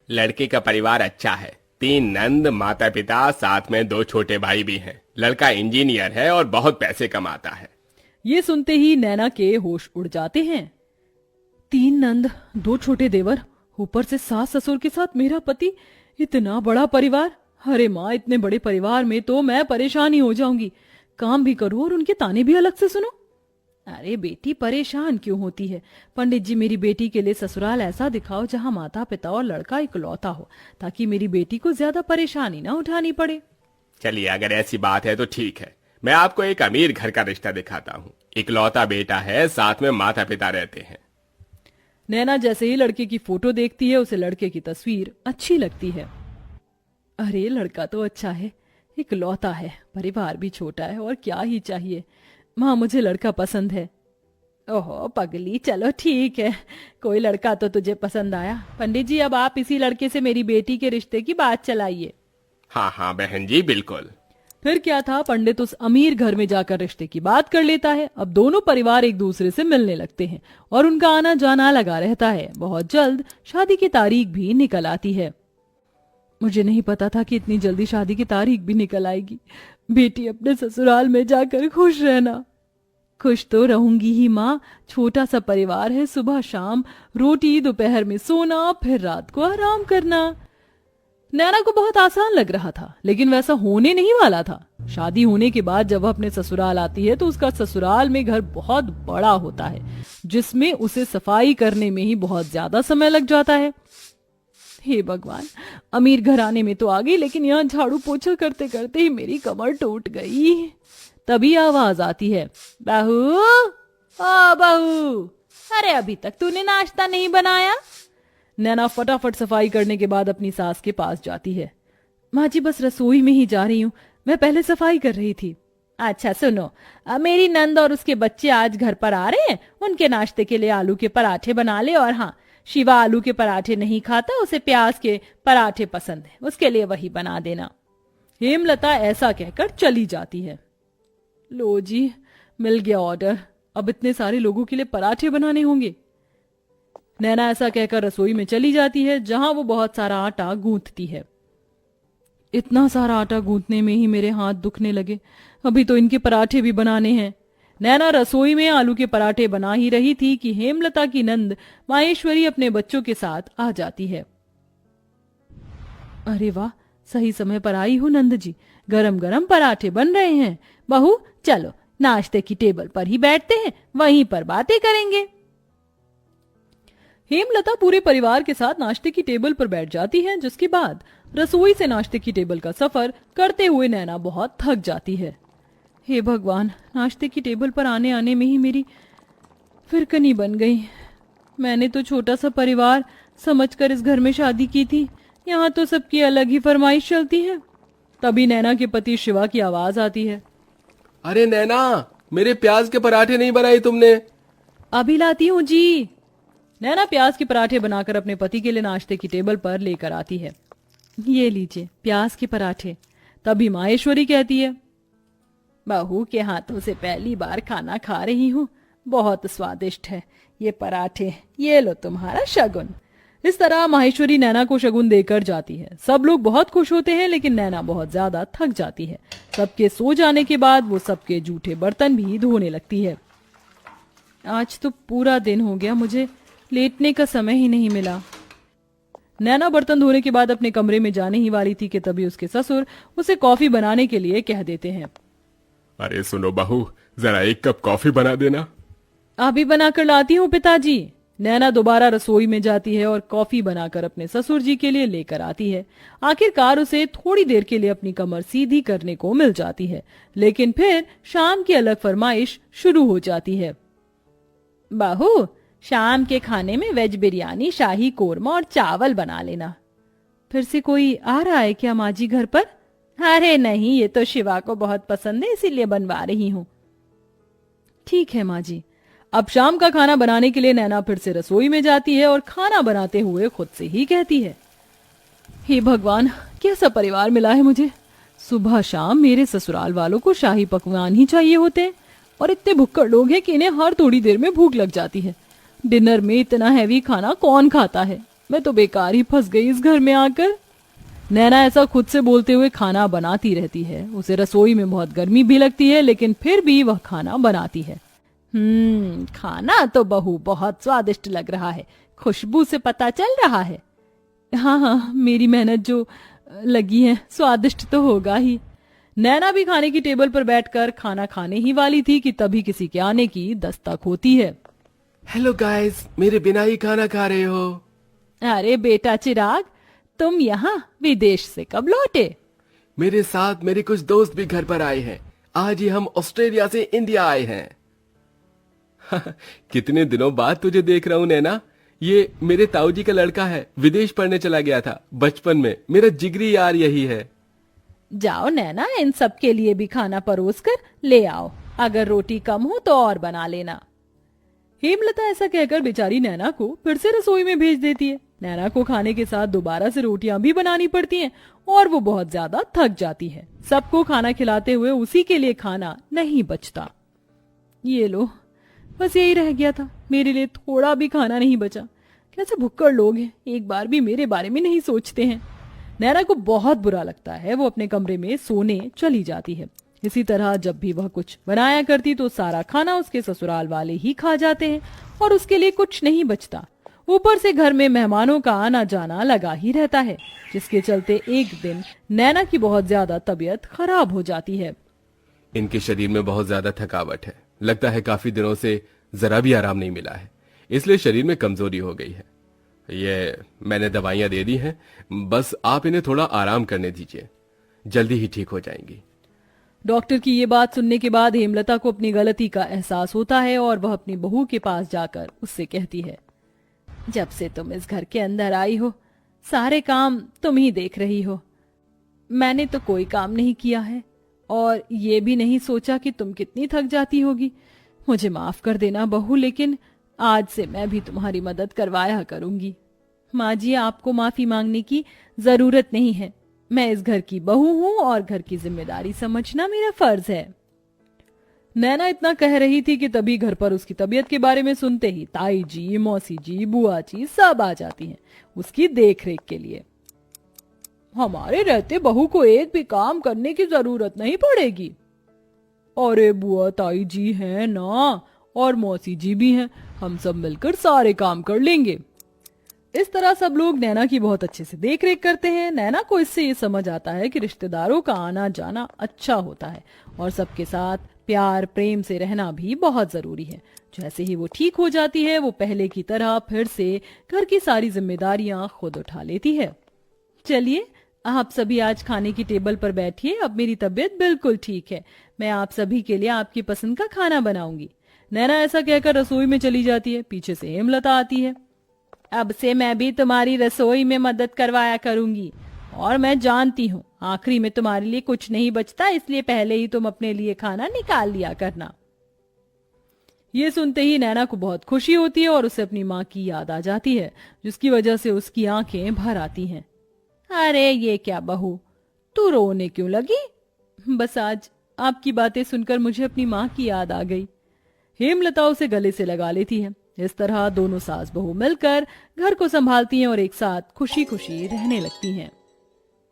लड़के का परिवार अच्छा है। 3 नंद, माता पिता, साथ में 2 छोटे भाई भी हैं। लड़का इंजीनियर है और बहुत पैसे कमाता है। ये सुनते ही नैना के होश उड़ जाते हैं। 3 नंद, 2 छोटे देवर, ऊपर से सास ससुर के साथ मेरा पति, इतना बड़ा परिवार। अरे माँ, इतने बड़े परिवार में तो मैं परेशान ही हो जाऊंगी। काम भी करूं और उनके ताने भी अलग से सुनो। अरे बेटी, परेशान क्यों होती है? पंडित जी, मेरी बेटी के लिए ससुराल ऐसा दिखाओ जहां माता पिता और लड़का इकलौता हो, ताकि मेरी बेटी को ज्यादा परेशानी ना उठानी पड़े। चलिए, अगर ऐसी बात है तो ठीक है, मैं आपको एक अमीर घर का रिश्ता दिखाता हूँ। इकलौता बेटा है, साथ में माता पिता रहते हैं। नैना जैसे ही लड़के की फोटो देखती है, उसे लड़के की तस्वीर अच्छी लगती है। अरे लड़का तो अच्छा है, इकलौता है, परिवार भी छोटा है, और क्या ही चाहिए। माँ, मुझे लड़का पसंद है। ओहो पगली, चलो ठीक है, कोई लड़का तो तुझे पसंद आया। पंडित जी, अब आप इसी लड़के से मेरी बेटी के रिश्ते की बात चलाइए। हाँ हाँ बहन जी, बिल्कुल। फिर क्या था, पंडित उस अमीर घर में जाकर रिश्ते की बात कर लेता है। अब दोनों परिवार एक दूसरे से मिलने लगते हैं और उनका आना जाना लगा रहता है। बहुत जल्द शादी की तारीख भी निकल आती है। मुझे नहीं पता था कि इतनी जल्दी शादी की तारीख भी निकल आएगी। बेटी, अपने ससुराल में जाकर खुश रहना। खुश तो रहूंगी ही माँ, छोटा सा परिवार है, सुबह शाम रोटी, दोपहर में सोना, फिर रात को आराम करना। नैना को बहुत आसान लग रहा था, लेकिन वैसा होने नहीं वाला था। शादी होने के बाद जब वह अपने ससुराल आती है तो उसका ससुराल में घर बहुत बड़ा होता है, जिसमें उसे सफाई करने में ही बहुत ज्यादा समय लग जाता है। हे भगवान, अमीर घर आने में तो आ गई, लेकिन यहाँ झाड़ू पोछा करते करते ही मेरी कमर टूट गई। तभी आवाज आती है, बहू, ओ बहू, अरे अभी तक तूने नाश्ता नहीं बनाया? नैना फटाफट सफाई करने के बाद अपनी सास के पास जाती है। माँ जी, बस रसोई में ही जा रही हूँ, मैं पहले सफाई कर रही थी। अच्छा सुनो, मेरी नंद और उसके बच्चे आज घर पर आ रहे हैं, उनके नाश्ते के लिए आलू के पराठे बना ले। और हाँ, शिवा आलू के पराठे नहीं खाता, उसे प्याज के पराठे पसंद है, उसके लिए वही बना देना। हेमलता ऐसा कहकर चली जाती है। लो जी, मिल गया ऑर्डर, अब इतने सारे लोगों के लिए पराठे बनाने होंगे। नैना ऐसा कहकर रसोई में चली जाती है, जहां वो बहुत सारा आटा गूंथती है। इतना सारा आटा गूंथने में ही मेरे हाथ दुखने लगे, अभी तो इनके पराठे भी बनाने हैं। नैना रसोई में आलू के पराठे बना ही रही थी कि हेमलता की नंद माहेश्वरी अपने बच्चों के साथ आ जाती है। अरे वाह, सही समय पर आई हो नंद जी, गरम गरम पराठे बन रहे हैं। बहू, चलो नाश्ते की टेबल पर ही बैठते हैं, वहीं पर बातें करेंगे। हेमलता पूरे परिवार के साथ नाश्ते की टेबल पर बैठ जाती है, जिसके बाद रसोई से नाश्ते की टेबल का सफर करते हुए नैना बहुत थक जाती है। हे भगवान, नाश्ते की टेबल पर आने आने में ही मेरी फिरकनी बन गई। मैंने तो छोटा सा परिवार समझकर इस घर में शादी की थी, यहाँ तो सबकी अलग ही फरमाइश चलती है। तभी नैना के पति शिवा की आवाज आती है। अरे नैना, मेरे प्याज के पराठे नहीं बनाए तुमने? अभी लाती हूँ जी। नैना प्याज के पराठे बनाकर अपने पति के लिए नाश्ते की टेबल पर लेकर आती है। ये लीजिए प्याज के पराठे। तभी माहेश्वरी कहती है, बहू के हाथों से पहली बार खाना खा रही हूँ, बहुत स्वादिष्ट है ये पराठे, ये लो तुम्हारा शगुन। इस तरह माहेश्वरी नैना को शगुन देकर जाती है। सब लोग बहुत खुश होते हैं, लेकिन नैना बहुत ज्यादा थक जाती है। सबके सो जाने के बाद वो सबके जूठे बर्तन भी धोने लगती है। आज तो पूरा दिन हो गया, मुझे लेटने का समय ही नहीं मिला। नैना बर्तन धोने के बाद अपने कमरे में जाने ही वाली थी कि तभी उसके ससुर उसे कॉफी बनाने के लिए कह देते हैं। अरे सुनो बहू, जरा 1 कप कॉफी बना देना। अभी बनाकर लाती हूँ पिताजी। नैना दोबारा रसोई में जाती है और कॉफी बनाकर अपने ससुर जी के लिए लेकर आती है। आखिरकार उसे थोड़ी देर के लिए अपनी कमर सीधी करने को मिल जाती है, लेकिन फिर शाम की अलग फरमाइश शुरू हो जाती है। बहू, शाम के खाने में वेज बिरयानी, शाही कोरमा और चावल बना लेना। फिर से कोई आ रहा है क्या माँ जी घर पर? अरे नहीं, ये तो शिवा को बहुत पसंद है, इसीलिए बनवा रही हूँ। ठीक है माँ जी। अब शाम का खाना बनाने के लिए नैना फिर से रसोई में जाती है और खाना बनाते हुए खुद से ही कहती है, हे भगवान, कैसा परिवार मिला है मुझे। सुबह शाम मेरे ससुराल वालों को शाही पकवान ही चाहिए होते हैं, और इतने भुक्कड़ लोग हैं कि इन्हें हर थोड़ी देर में भूख लग जाती है। डिनर में इतना हैवी खाना कौन खाता है? मैं तो बेकार ही फंस गई इस घर में आकर। नैना ऐसा खुद से बोलते हुए खाना बनाती रहती है। उसे रसोई में बहुत गर्मी भी लगती है, लेकिन फिर भी वह खाना बनाती है। खाना तो बहू बहुत स्वादिष्ट लग रहा है, खुशबू से पता चल रहा है। हाँ हाँ, मेरी मेहनत जो लगी है, स्वादिष्ट तो होगा ही। नैना भी खाने की टेबल पर बैठकर खाना खाने ही वाली थी कि तभी किसी के आने की दस्तक होती है। हेलो गाइस, मेरे बिना ही खाना खा रहे हो? अरे बेटा चिराग, तुम यहाँ विदेश से कब लौटे? मेरे साथ मेरे कुछ दोस्त भी घर पर आए हैं। आज ही हम ऑस्ट्रेलिया से इंडिया आए हैं। कितने दिनों बाद तुझे देख रहा हूँ नैना। ये मेरे ताऊ जी का लड़का है, विदेश पढ़ने चला गया था बचपन में। मेरा जिगरी यार यही है। जाओ नैना, इन सब के लिए भी खाना परोस कर ले आओ। अगर रोटी कम हो तो और बना लेना। हेमलता ऐसा कहकर बेचारी नैना को फिर से रसोई में भेज देती है। नैना को खाने के साथ दोबारा से रोटियां भी बनानी पड़ती हैं और वो बहुत ज्यादा थक जाती है। सबको खाना खिलाते हुए उसी के लिए खाना नहीं बचता। ये लो, बस यही रह गया था, मेरे लिए थोड़ा भी खाना नहीं बचा। कैसे भुक्कड़ लोग हैं, एक बार भी मेरे बारे में नहीं सोचते हैं। नैना को बहुत बुरा लगता है। वो अपने कमरे में सोने चली जाती है। इसी तरह जब भी वह कुछ बनाया करती तो सारा खाना उसके ससुराल वाले ही खा जाते हैं और उसके लिए कुछ नहीं बचता। ऊपर से घर में मेहमानों का आना जाना लगा ही रहता है, जिसके चलते एक दिन नैना की बहुत ज्यादा तबीयत खराब हो जाती है। इनके शरीर में बहुत ज्यादा थकावट है। लगता है काफी दिनों से जरा भी आराम नहीं मिला है, इसलिए शरीर में कमजोरी हो गई है। ये मैंने दवाइयां दे दी हैं, बस आप इन्हें थोड़ा आराम करने दीजिए, जल्दी ही ठीक हो जाएंगी। डॉक्टर की ये बात सुनने के बाद हेमलता को अपनी गलती का एहसास होता है और वह अपनी बहू के पास जाकर उससे कहती है, जब से तुम इस घर के अंदर आई हो सारे काम तुम ही देख रही हो। मैंने तो कोई काम नहीं किया है और ये भी नहीं सोचा कि तुम कितनी थक जाती होगी। मुझे माफ कर देना बहू, लेकिन आज से मैं भी तुम्हारी मदद करवाया करूंगी। माँ जी, आपको माफी मांगने की जरूरत नहीं है। मैं इस घर की बहू हूँ और घर की जिम्मेदारी समझना मेरा फर्ज है। नैना इतना कह रही थी कि तभी घर पर उसकी तबीयत के बारे में सुनते ही ताई जी, मौसी जी, बुआ जी सब आ जाती हैं उसकी देखरेख के लिए। हमारे रहते बहू को एक भी काम करने की जरूरत नहीं पड़ेगी। अरे बुआ ताई जी हैं ना, और मौसी जी भी हैं, हम सब मिलकर सारे काम कर लेंगे। इस तरह सब लोग नैना की बहुत अच्छे से देखरेख करते हैं। नैना को इससे ये समझ आता है कि रिश्तेदारों का आना जाना अच्छा होता है और सबके साथ प्यार प्रेम से रहना भी बहुत जरूरी है। जैसे ही वो ठीक हो जाती है, वो पहले की तरह फिर से घर की सारी जिम्मेदारियां खुद उठा लेती है। चलिए, आप सभी आज खाने की टेबल पर बैठिए। अब मेरी तबीयत बिल्कुल ठीक है। मैं आप सभी के लिए आपकी पसंद का खाना बनाऊंगी। नैना ऐसा कहकर रसोई में चली जाती है। पीछे से हेमलता आती है। अब से मैं भी तुम्हारी रसोई में मदद करवाया करूंगी और मैं जानती हूँ आखिरी में तुम्हारे लिए कुछ नहीं बचता, इसलिए पहले ही तुम अपने लिए खाना निकाल लिया करना। ये सुनते ही नैना को बहुत खुशी होती है और उसे अपनी माँ की याद आ जाती है, जिसकी वजह से उसकी आंखें भर आती हैं। अरे ये क्या बहू, तू रोने क्यों लगी? बस आज आपकी बातें सुनकर मुझे अपनी माँ की याद आ गई। हेमलता उसे गले से लगा लेती है। इस तरह दोनों सास बहू मिलकर घर को संभालती हैं और एक साथ खुशी खुशी रहने लगती हैं।